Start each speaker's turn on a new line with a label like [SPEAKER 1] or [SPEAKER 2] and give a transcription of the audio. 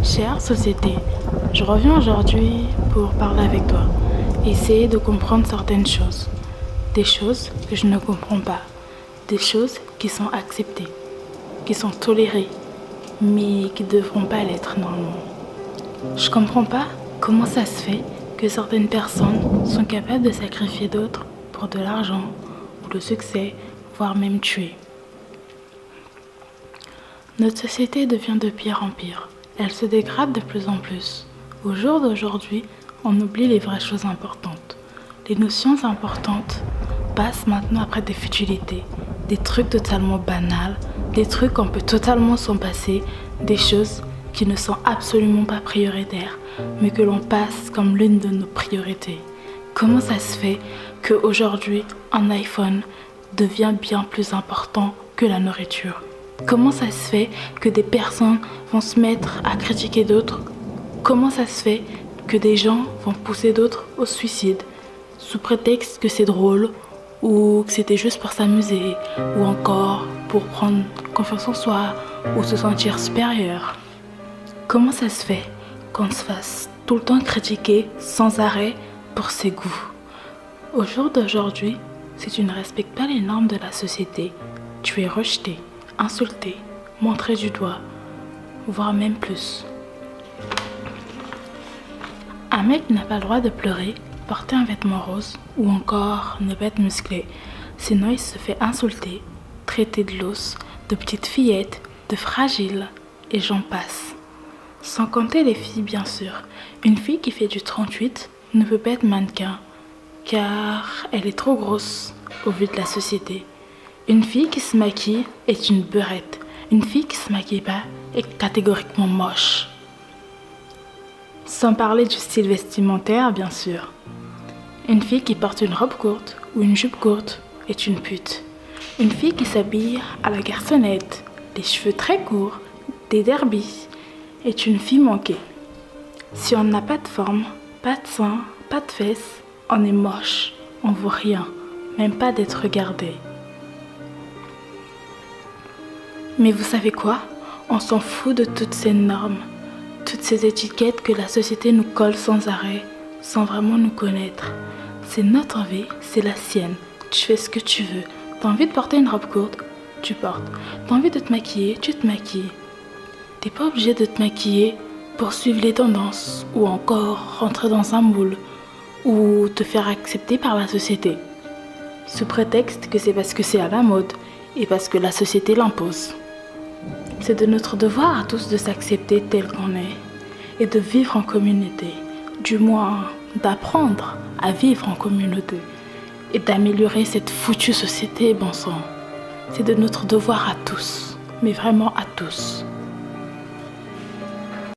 [SPEAKER 1] Chère société, je reviens aujourd'hui pour parler avec toi, essayer de comprendre certaines choses, des choses que je ne comprends pas, des choses qui sont acceptées, qui sont tolérées, mais qui ne devront pas l'être normalement. Je comprends pas comment ça se fait que certaines personnes sont capables de sacrifier d'autres pour de l'argent ou le succès, voire même tuer. Notre société devient de pire en pire. Elle se dégrade de plus en plus. Au jour d'aujourd'hui, on oublie les vraies choses importantes. Les notions importantes passent maintenant après des futilités, des trucs totalement banals, des trucs qu'on peut totalement s'en passer, des choses qui ne sont absolument pas prioritaires, mais que l'on passe comme l'une de nos priorités. Comment ça se fait qu'aujourd'hui, un iPhone devient bien plus important que la nourriture? Comment ça se fait que des personnes vont se mettre à critiquer d'autres? Comment ça se fait que des gens vont pousser d'autres au suicide sous prétexte que c'est drôle ou que c'était juste pour s'amuser ou encore pour prendre confiance en soi ou se sentir supérieur? Comment ça se fait qu'on se fasse tout le temps critiquer sans arrêt pour ses goûts? Au jour d'aujourd'hui, si tu ne respectes pas les normes de la société, tu es rejeté, insulté, montré du doigt, voire même plus. Un mec n'a pas le droit de pleurer, porter un vêtement rose ou encore ne pas être musclé, sinon il se fait insulter, traiter de l'os, de petite fillette, de fragile et j'en passe. Sans compter les filles bien sûr. Une fille qui fait du 38 ne peut pas être mannequin car elle est trop grosse au vu de la société. Une fille qui se maquille est une beurette. Une fille qui se maquille pas est catégoriquement moche. Sans parler du style vestimentaire, bien sûr. Une fille qui porte une robe courte ou une jupe courte est une pute. Une fille qui s'habille à la garçonnette, les cheveux très courts, des derbies, est une fille manquée. Si on n'a pas de forme, pas de seins, pas de fesses, on est moche, on vaut rien, même pas d'être regardé. Mais vous savez quoi? On s'en fout de toutes ces normes, toutes ces étiquettes que la société nous colle sans arrêt, sans vraiment nous connaître. C'est notre vie, c'est la sienne. Tu fais ce que tu veux. T'as envie de porter une robe courte? Tu portes. T'as envie de te maquiller? Tu te maquilles. T'es pas obligé de te maquiller pour suivre les tendances ou encore rentrer dans un moule ou te faire accepter par la société. Sous prétexte que c'est parce que c'est à la mode et parce que la société l'impose. C'est de notre devoir à tous de s'accepter tel qu'on est et de vivre en communauté, du moins d'apprendre à vivre en communauté et d'améliorer cette foutue société, bon sang. C'est de notre devoir à tous, mais vraiment à tous.